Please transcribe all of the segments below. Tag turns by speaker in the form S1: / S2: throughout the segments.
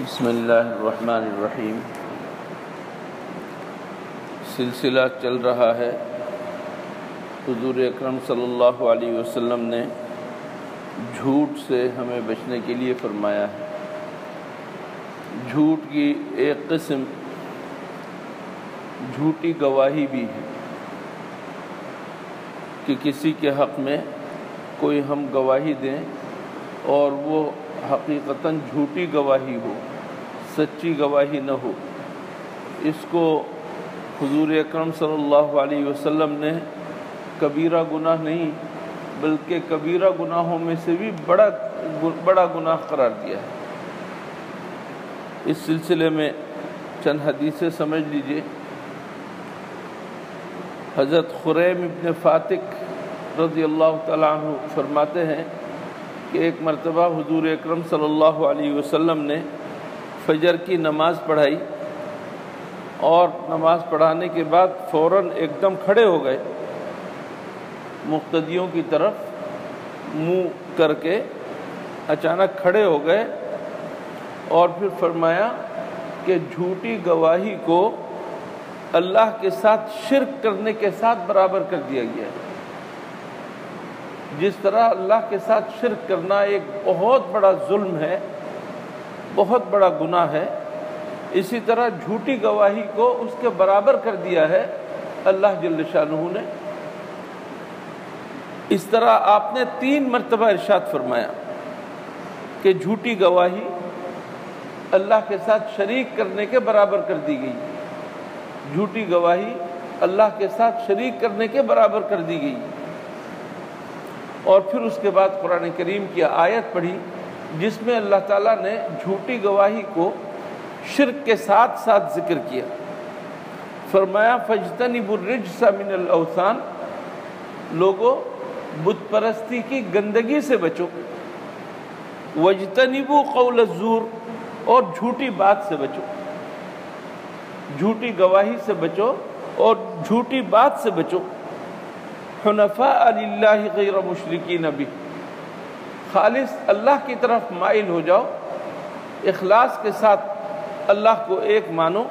S1: بسم اللہ الرحمن الرحیم۔ سلسلہ چل رہا ہے۔ حضور اکرم صلی اللہ علیہ وسلم نے جھوٹ سے ہمیں بچنے کے لیے فرمایا ہے۔ جھوٹ کی ایک قسم جھوٹی گواہی بھی ہے کہ کسی کے حق میں کوئی ہم گواہی دیں اور وہ حقیقتاً جھوٹی گواہی ہو، سچی گواہی نہ ہو۔ اس کو حضور اکرم صلی اللہ علیہ وسلم نے کبیرہ گناہ نہیں بلکہ کبیرہ گناہوں میں سے بھی بڑا گناہ قرار دیا ہے۔ اس سلسلے میں چند حدیثیں سمجھ لیجئے۔ حضرت خریم ابن فاتق رضی اللہ تعالیٰ عنہ فرماتے ہیں کہ ایک مرتبہ حضور اکرم صلی اللہ علیہ وسلم نے فجر کی نماز پڑھائی اور نماز پڑھانے کے بعد فوراً ایک دم کھڑے ہو گئے، مقتدیوں کی طرف منہ کر کے اچانک کھڑے ہو گئے اور پھر فرمایا کہ جھوٹی گواہی کو اللہ کے ساتھ شرک کرنے کے ساتھ برابر کر دیا گیا ہے۔ جس طرح اللہ کے ساتھ شرک کرنا ایک بہت بڑا ظلم ہے، بہت بڑا گناہ ہے، اسی طرح جھوٹی گواہی کو اس کے برابر کر دیا ہے اللہ جل شانہ نے۔ اس طرح آپ نے 3 مرتبہ ارشاد فرمایا کہ جھوٹی گواہی اللہ کے ساتھ شریک کرنے کے برابر کر دی گئی، جھوٹی گواہی اللہ کے ساتھ شریک کرنے کے برابر کر دی گئی۔ اور پھر اس کے بعد قرآن کریم کی آیت پڑھی جس میں اللہ تعالیٰ نے جھوٹی گواہی کو شرک کے ساتھ ساتھ ذکر کیا۔ فرمایا فَاجْتَنِبُوا الرِّجْسَ مِنَ الْأَوْثَانِ، لوگوں بت پرستی کی گندگی سے بچو، وَاجْتَنِبُوا قَوْلَ الزُّورِ، اور جھوٹی بات سے بچو، جھوٹی گواہی سے بچو اور جھوٹی بات سے بچو۔ حنفاء للہ غیر مشرکین بہ، خالص اللہ کی طرف مائل ہو جاؤ، اخلاص کے ساتھ اللہ کو ایک مانو،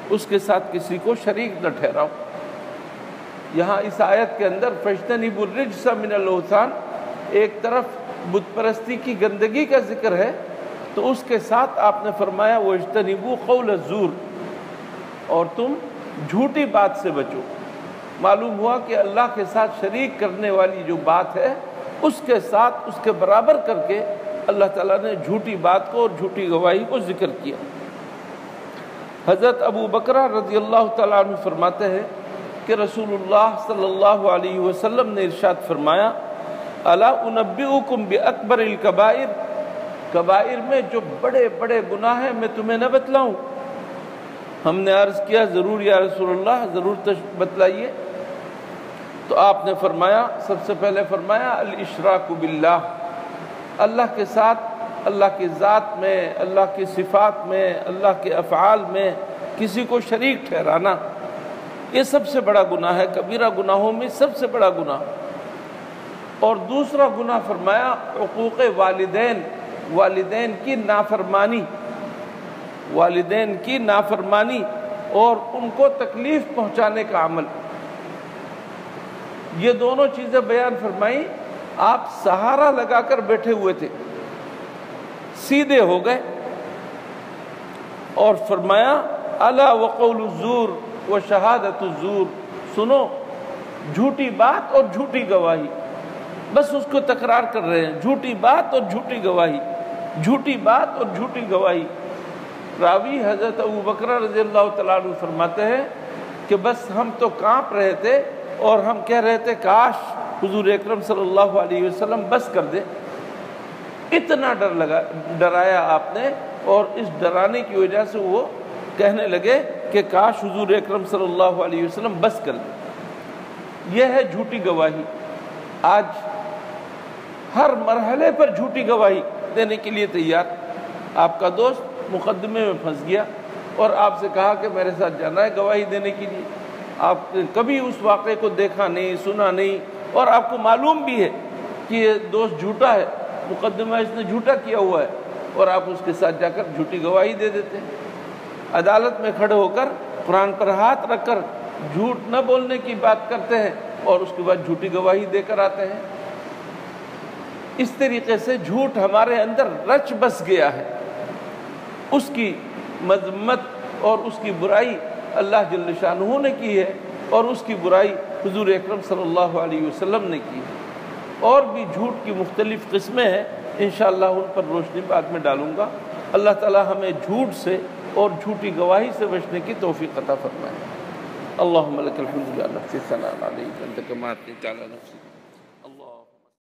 S1: اس کے ساتھ کسی کو شریک نہ ٹھہراؤ۔ یہاں اس آیت کے اندر فَاجْتَنِبُوا الرِّجْسَ مِنَ الْأَوْثَانِ، ایک طرف بت پرستی کی گندگی کا ذکر ہے تو اس کے ساتھ آپ نے فرمایا وَاجْتَنِبُوا قَوْلَ الزُّورِ، اور تم جھوٹی بات سے بچو۔ معلوم ہوا کہ اللہ کے ساتھ شریک کرنے والی جو بات ہے اس کے ساتھ اس کے برابر کر کے اللہ تعالیٰ نے جھوٹی بات کو اور جھوٹی گواہی کو ذکر کیا۔ حضرت ابو بکر رضی اللہ تعالیٰ عنہ فرماتے ہیں کہ رسول اللہ صلی اللہ علیہ وسلم نے ارشاد فرمایا الا انبئکم باکبر الکبائر، کبائر میں جو بڑے بڑے گناہ ہیں میں تمہیں نہ بتلاؤں؟ ہم نے عرض کیا ضرور یا رسول اللہ، ضرور بتلائیے۔ تو آپ نے فرمایا، سب سے پہلے فرمایا الاشراک باللہ، اللہ کے ساتھ، اللہ کی ذات میں، اللہ کی صفات میں، اللہ کے افعال میں کسی کو شریک ٹھہرانا، یہ سب سے بڑا گناہ ہے، کبیرہ گناہوں میں سب سے بڑا گناہ۔ اور دوسرا گناہ فرمایا حقوق والدین، والدین کی نافرمانی، والدین کی نافرمانی اور ان کو تکلیف پہنچانے کا عمل۔ یہ دونوں چیزیں بیان فرمائی، آپ سہارا لگا کر بیٹھے ہوئے تھے، سیدھے ہو گئے اور فرمایا الا وقول الزور وشہادۃ الزور، سنو جھوٹی بات اور جھوٹی گواہی، بس اس کو تکرار کر رہے ہیں، جھوٹی بات اور جھوٹی گواہی، جھوٹی بات اور جھوٹی گواہی۔ راوی حضرت ابو بکر رضی اللہ تعالیٰ عنہ فرماتے ہیں کہ بس ہم تو کانپ رہے تھے اور ہم کہہ رہے تھے کاش حضور اکرم صلی اللہ علیہ وسلم بس کر دے۔ اتنا ڈرایا آپ نے، اور اس ڈرانے کی وجہ سے وہ کہنے لگے کہ کاش حضور اکرم صلی اللہ علیہ وسلم بس کر دے۔ یہ ہے جھوٹی گواہی۔ آج ہر مرحلے پر جھوٹی گواہی دینے کے لیے تیار۔ آپ کا دوست مقدمے میں پھنس گیا اور آپ سے کہا کہ میرے ساتھ جانا ہے گواہی دینے کے لیے، آپ نے کبھی اس واقعے کو دیکھا نہیں، سنا نہیں، اور آپ کو معلوم بھی ہے کہ یہ دوست جھوٹا ہے، مقدمہ اس نے جھوٹا کیا ہوا ہے، اور آپ اس کے ساتھ جا کر جھوٹی گواہی دے دیتے ہیں۔ عدالت میں کھڑے ہو کر قرآن پر ہاتھ رکھ کر جھوٹ نہ بولنے کی بات کرتے ہیں اور اس کے بعد جھوٹی گواہی دے کر آتے ہیں۔ اس طریقے سے جھوٹ ہمارے اندر رچ بس گیا ہے۔ اس کی مذمت اور اس کی برائی اللہ جل شانہ نے کی ہے اور اس کی برائی حضور اکرم صلی اللہ علیہ وسلم نے کی ہے۔ اور بھی جھوٹ کی مختلف قسمیں ہیں، انشاءاللہ ان پر روشنی بعد میں ڈالوں گا۔ اللہ تعالی ہمیں جھوٹ سے اور جھوٹی گواہی سے بچنے کی توفیق عطا فرمائے۔ اللہم لک الحمد لله نفسی ثناء علیک انت کما اثنیت علی نفسک